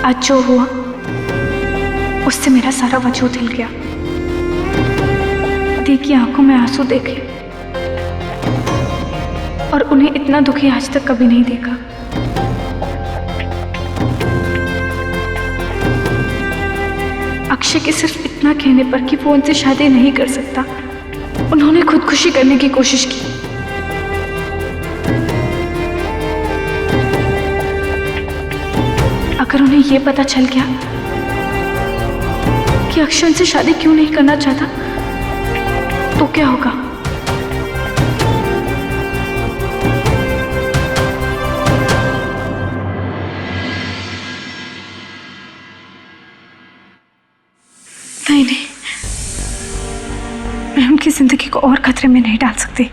आज जो हुआ उससे मेरा सारा वजूद हिल गया। देखिए आंखों में आंसू देखे और उन्हें इतना दुखी आज तक कभी नहीं देखा। अक्षय के सिर्फ इतना कहने पर कि वो उनसे शादी नहीं कर सकता, उन्होंने खुदकुशी करने की कोशिश की। अगर उन्हें यह पता चल गया कि अक्षय उनसे शादी क्यों नहीं करना चाहता तो क्या होगा? नहीं नहीं, मैं उनकी जिंदगी को और खतरे में नहीं डाल सकती।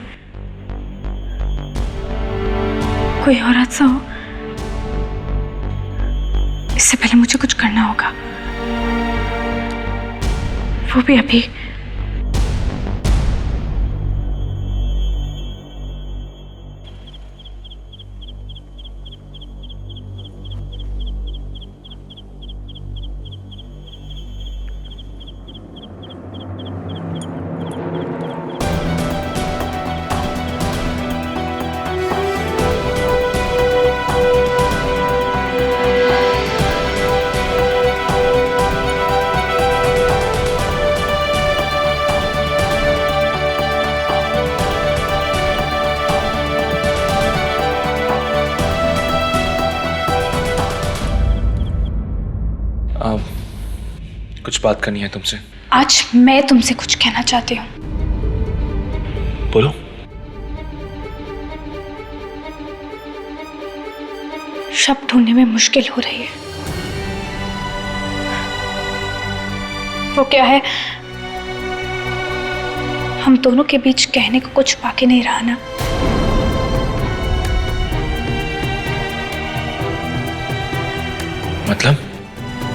कोई और हादसा हो इससे पहले मुझे कुछ करना होगा, वो भी अभी। कुछ बात करनी है तुमसे। आज मैं तुमसे कुछ कहना चाहती हूँ। बोलो। शब्द ढूंढने में मुश्किल हो रही है। वो क्या है, हम दोनों के बीच कहने को कुछ बाकी नहीं रहा ना।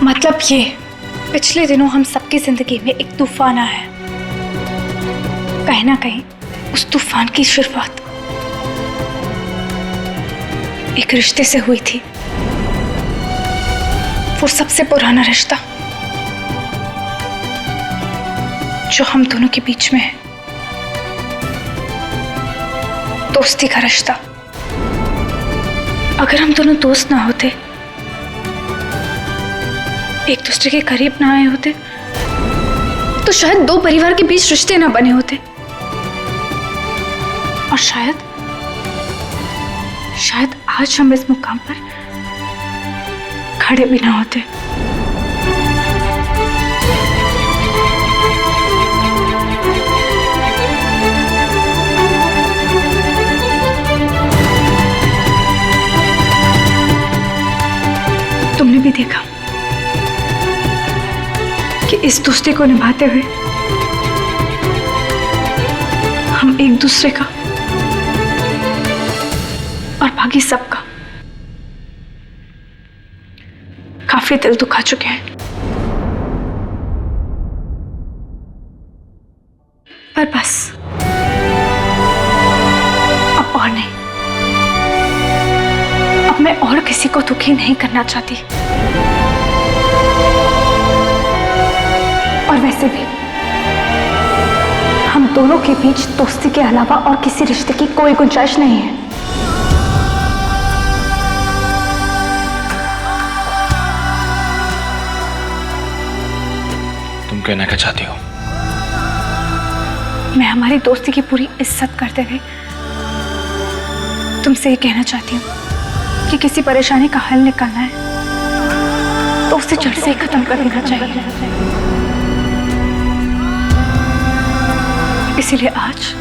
मतलब ये, पिछले दिनों हम सबकी जिंदगी में एक तूफान आया है। कहीं ना कहीं उस तूफान की शुरुआत एक रिश्ते से हुई थी। वो सबसे पुराना रिश्ता जो हम दोनों के बीच में है, दोस्ती का रिश्ता। अगर हम दोनों दोस्त ना होते, एक दूसरे के करीब ना आए होते, तो शायद दो परिवार के बीच रिश्ते ना बने होते, और शायद आज हम इस मुकाम पर खड़े भी ना होते। तुमने भी देखा कि इस दोस्ती को निभाते हुए हम एक दूसरे का और बाकी सबका काफी दिल दुखा चुके हैं। पर बस अब और नहीं, अब मैं और किसी को दुखी नहीं करना चाहती। और वैसे भी हम दोनों के बीच दोस्ती के अलावा और किसी रिश्ते की कोई गुंजाइश नहीं है। तुम कहना क्या चाहती हो? मैं हमारी दोस्ती की पूरी इज्जत करते हुए तुमसे ये कहना चाहती हूँ कि किसी परेशानी का हल निकालना है तो उसे जड़ से ही खत्म कर देना चाहिए। इसीलिए आज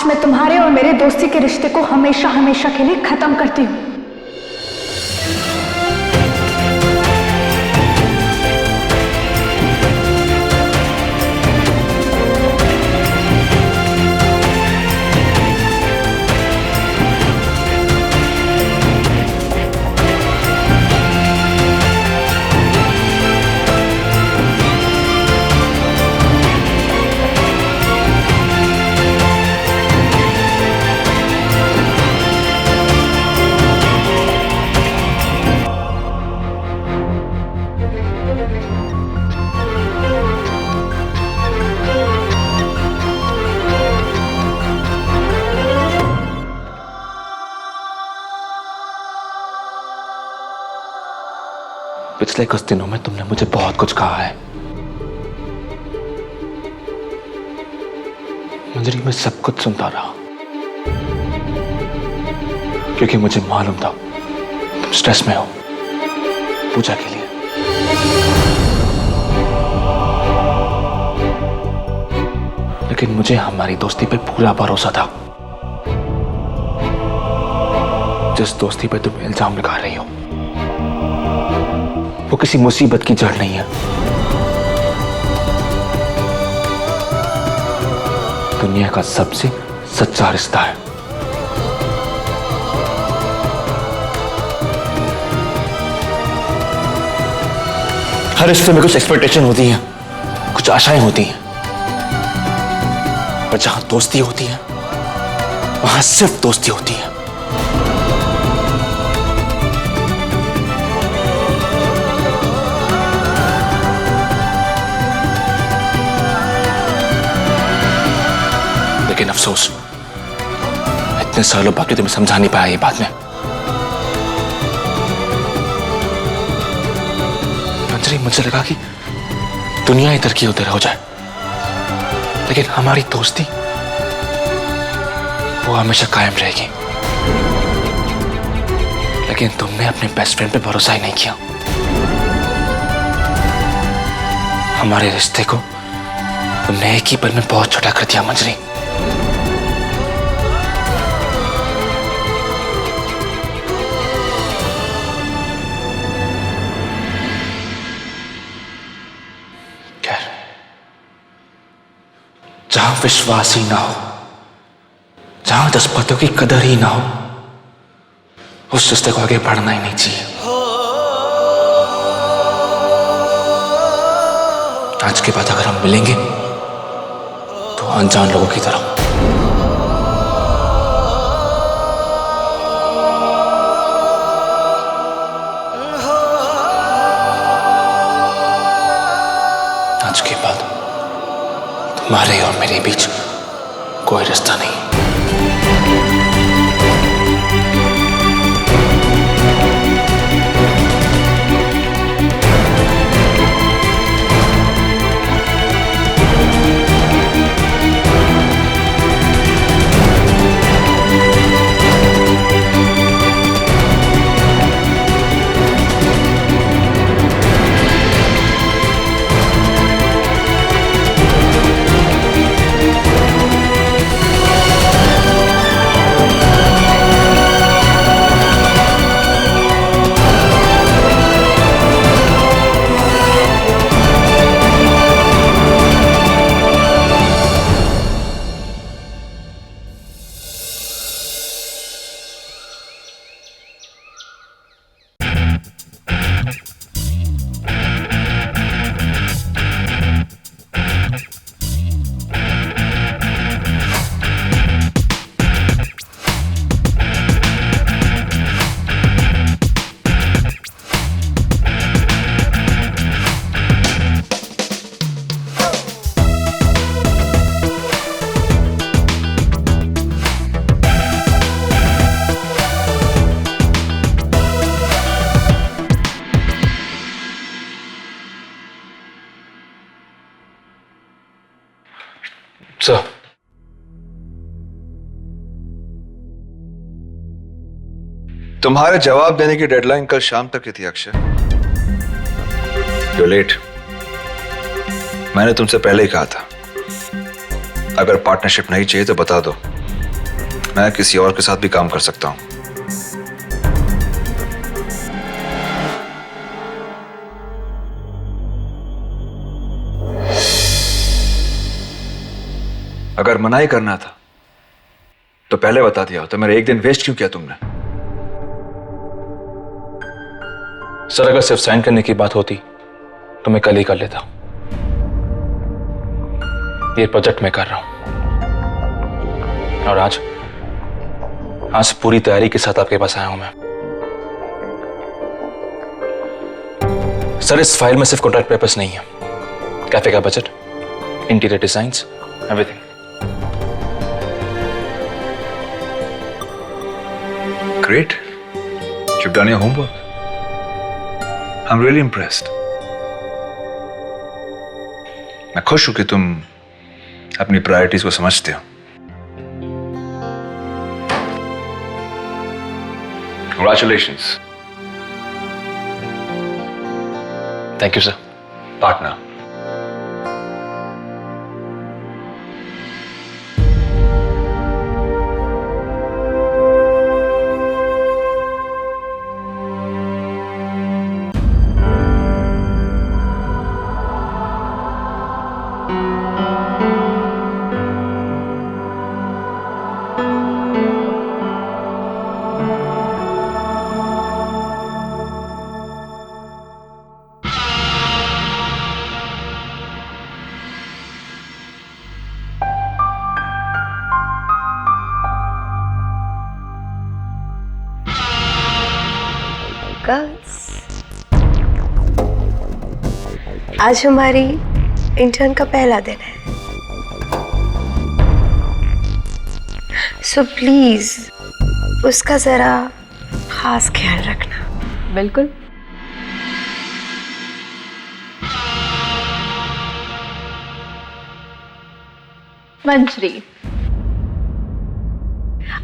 मैं तुम्हारे और मेरे दोस्ती के रिश्ते को हमेशा हमेशा के लिए खत्म करती हूँ। पिछले कुछ दिनों में तुमने मुझे बहुत कुछ कहा है मंजरी, मैं सब कुछ सुनता रहा क्योंकि मुझे मालूम था तुम स्ट्रेस में हो पूजा के लिए। लेकिन मुझे हमारी दोस्ती पे पूरा भरोसा था। जिस दोस्ती पे तुम इल्जाम लगा रही हो वो किसी मुसीबत की जड़ नहीं है, दुनिया का सबसे सच्चा रिश्ता है। हर रिश्ते में कुछ एक्सपेक्टेशन होती है, कुछ आशाएं होती हैं, पर जहां दोस्ती होती है वहां सिर्फ दोस्ती होती है। लेकिन अफसोस इतने सालों बाकी तुम्हें समझा नहीं पाया ये बात में। मंजरी, मुझे लगा कि दुनिया इधर की उधर हो जाए, लेकिन हमारी दोस्ती वो हमेशा कायम रहेगी। लेकिन तुमने अपने बेस्ट फ्रेंड पे भरोसा ही नहीं किया। हमारे रिश्ते को तुमने एक ही पल में बहुत छोटा कर दिया मंजरी। जहां विश्वास ही ना हो, जहां जज्बातों की कदर ही ना हो, उस रिश्ते को आगे बढ़ना ही नहीं चाहिए। आज के बाद अगर हम मिलेंगे तो अनजान लोगों की तरह। आज के बाद तुम्हारे और मेरे बीच कोई रिश्ता नहीं। सर, तुम्हारे जवाब देने की डेडलाइन कल शाम तक की थी अक्षय। You let. मैंने तुमसे पहले ही कहा था अगर पार्टनरशिप नहीं चाहिए तो बता दो, मैं किसी और के साथ भी काम कर सकता हूं। अगर मना ही करना था तो पहले बता दिया होता। मेरा एक दिन वेस्ट क्यों किया तुमने? सर, अगर सिर्फ साइन करने की बात होती तो मैं कल ही कर लेता। ये प्रोजेक्ट मैं कर रहा हूं और आज पूरी तैयारी के साथ आपके पास आया हूं मैं। सर, इस फाइल में सिर्फ कॉन्ट्रैक्ट पेपर्स नहीं है, कैफे का budget, interior designs, everything. Great. You've done your homework. I'm really impressed. मैं खुश हूं कि तुम अपनी प्रायोरिटीज को समझते हो. Congratulations. Thank you sir. Partner. Girls, आज हमारी इंटर्न का पहला दिन है, सो प्लीज उसका जरा खास ख्याल रखना. बिल्कुल. मंजरी,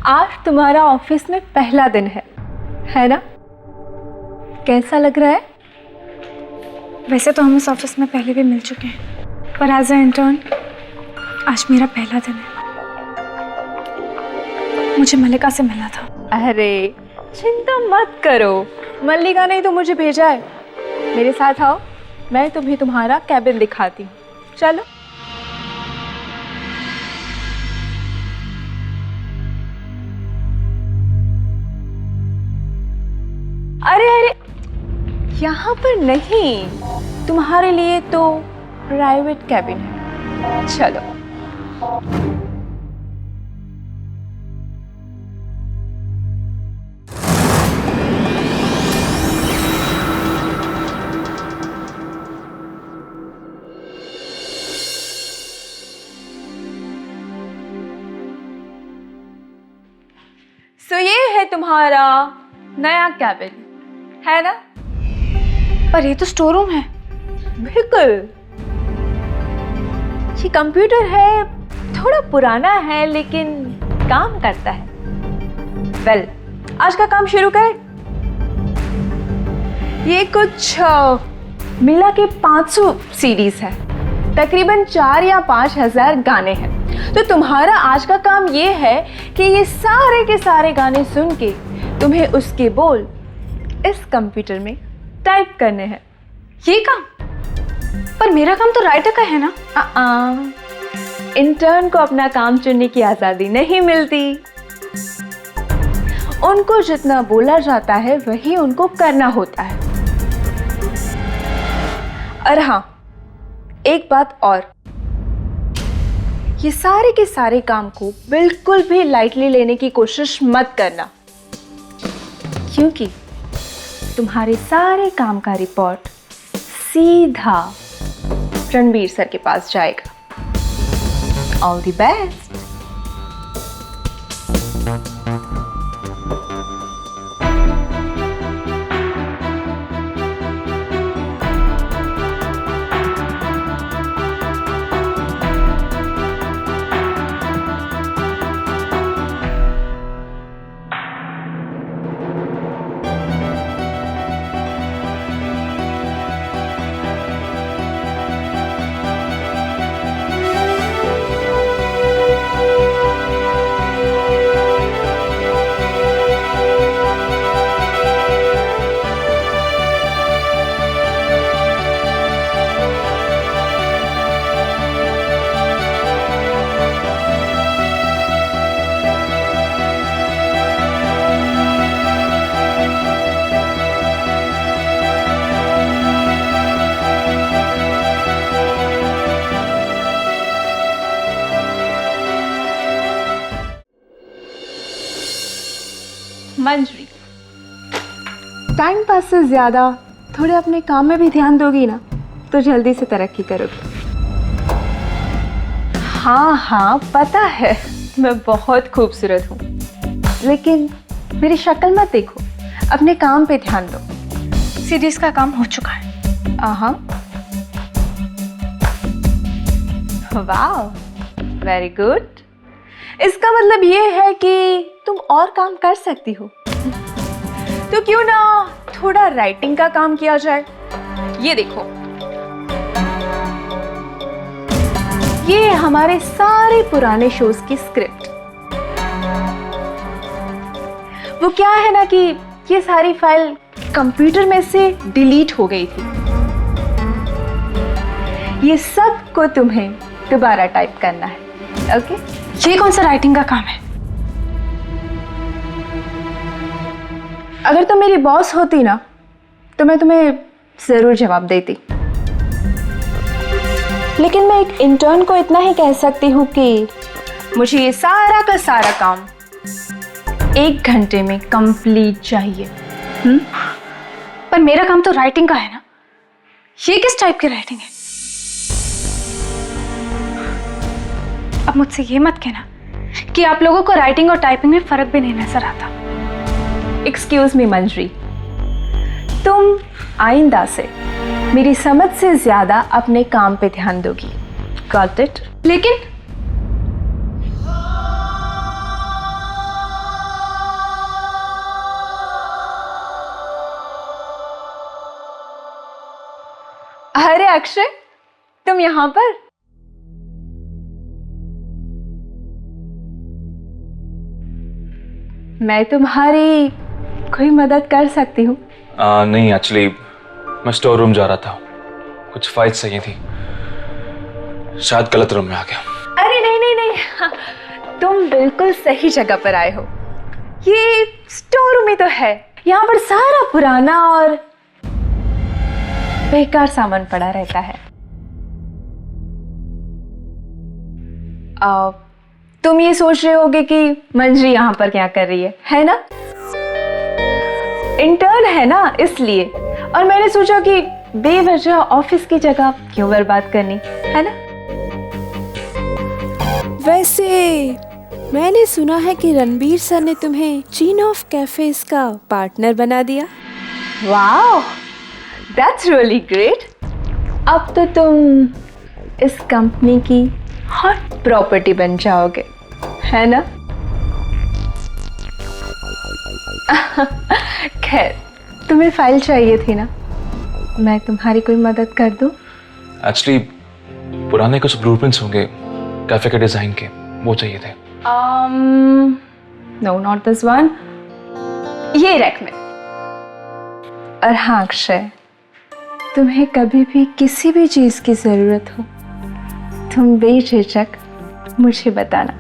आज तुम्हारा ऑफिस में पहला दिन है ना? कैसा लग रहा है? वैसे तो हम इस ऑफिस में पहले भी मिल चुके हैं, पर एज अ इंटर्न आज मेरा पहला दिन है. मुझे मल्लिका से मिलना था. अरे चिंता मत करो, मल्लिका ने तो मुझे भेजा है. मेरे साथ आओ, मैं तुम्हें तुम्हारा कैबिन दिखाती हूँ. चलो. अरे यहाँ पर नहीं, तुम्हारे लिए तो प्राइवेट कैबिन है. चलो. सो ये है तुम्हारा नया कैबिन, है ना? पर ये तो स्टोर रूम है. बिल्कुल. ये कंप्यूटर है, थोड़ा पुराना है लेकिन काम करता है. वेल, आज का काम शुरू करें. ये कुछ मिला के 500 सीडीज है, तकरीबन 4 या 5 हजार गाने हैं. तो तुम्हारा आज का काम ये है कि ये सारे के सारे गाने सुन के तुम्हें उसके बोल इस कंप्यूटर में टाइप करने हैं. ये काम? पर मेरा काम तो राइटर का है ना. इंटर्न को अपना काम चुनने की आजादी नहीं मिलती. उनको जितना बोला जाता है वही उनको करना होता है. और हाँ, एक बात और, ये सारे के सारे काम को बिल्कुल भी लाइटली लेने की कोशिश मत करना, क्योंकि तुम्हारे सारे काम का रिपोर्ट सीधा रणबीर सर के पास जाएगा. All the best. Manjari, time pass से ज्यादा थोड़े अपने काम में भी ध्यान दोगी ना तो जल्दी से तरक्की करोगी. हाँ, पता है मैं बहुत खूबसूरत हूँ, लेकिन मेरी शक्ल मत देखो, अपने काम पे ध्यान दो. सीरीज का काम हो चुका है। हाँ, वाह, वेरी गुड। इसका मतलब ये है कि तुम और काम कर सकती हो। तो क्यों ना थोड़ा राइटिंग का काम किया जाए। ये देखो, ये हमारे सारे पुराने शोज की स्क्रिप्ट। वो क्या है ना कि ये सारी फाइल कंप्यूटर में से डिलीट हो गई थी। ये सब को तुम्हें दोबारा टाइप करना है। ओके? ये कौन सा राइटिंग का काम है? अगर तुम मेरी बॉस होती ना तो मैं तुम्हें जरूर जवाब देती, लेकिन मैं एक इंटर्न को इतना ही कह सकती हूँ कि मुझे ये सारा का सारा काम 1 घंटे में कंप्लीट चाहिए। पर मेरा काम तो राइटिंग का है ना। ये किस टाइप की राइटिंग है? अब मुझसे ये मत कहना कि आप लोगों को राइटिंग और टाइपिंग में फर्क भी नहीं नजर आता। एक्सक्यूज मी मंजरी, तुम आइंदा से मेरी समझ से ज्यादा अपने काम पे ध्यान दोगी। Got it? लेकिन अरे अक्षय, तुम यहां पर? मैं तुम्हारी कोई मदद कर सकती हूँ? नहीं, एक्चुअली मैं स्टोर रूम जा रहा था, कुछ फाइल्स चाहिए थी, शायद गलत रूम में आ गया। अरे नहीं नहीं नहीं, हाँ, तुम बिल्कुल सही जगह पर आए हो। ये स्टोर रूम ही तो है। यहाँ पर सारा पुराना और बेकार सामान पड़ा रहता है। तुम ये सोच रहे होगे कि मंजरी यहाँ पर क्या कर रही है ना? इंटर्न है ना, इसलिए। और मैंने सोचा कि बेवजह ऑफिस की जगह क्यों बर्बाद करनी, है ना? वैसे मैंने सुना है कि रणबीर सर ने तुम्हें चीन ऑफ कैफेज का पार्टनर बना दिया। Wow, that's really great. अब तो तुम इस कंपनी की हॉट प्रॉपर्टी बन जाओगे, है ना? खैर, तुम्हें फाइल चाहिए थी ना, मैं तुम्हारी कोई मदद कर दूं? एक्चुअली पुराने कुछ ब्लूप्रिंट्स होंगे कैफे के डिजाइन के, वो चाहिए थे। नो, नॉट दिस वन, ये रैक में। और हाँ अक्षय, तुम्हें कभी भी किसी भी चीज की जरूरत हो, तुम बेझिझक मुझे बताना,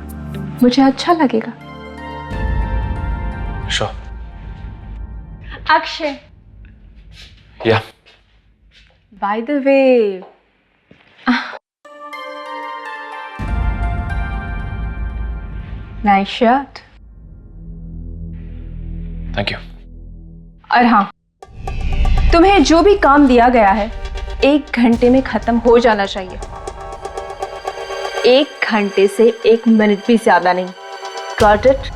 मुझे अच्छा लगेगा। श्योर। अक्षय, या by the way, nice shirt. Thank you. और हाँ, तुम्हें जो भी काम दिया गया है 1 घंटे में खत्म हो जाना चाहिए। 1 घंटे से 1 मिनट भी ज्यादा नहीं। Got it?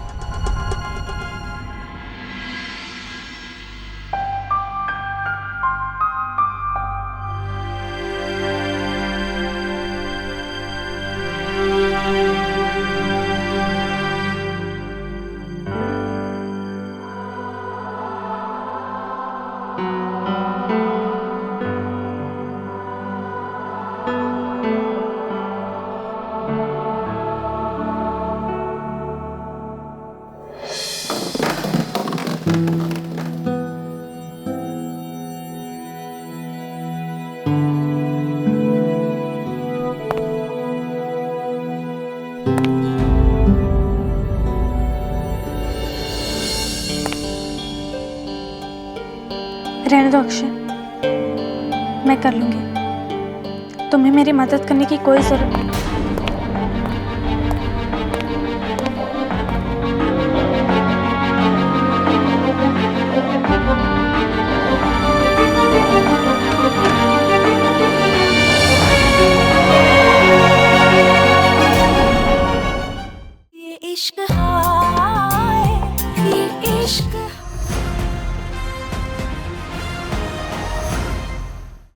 रहने दो अक्षय, मैं कर लूंगी। तुम्हें मेरी मदद करने की कोई जरूरत नहीं।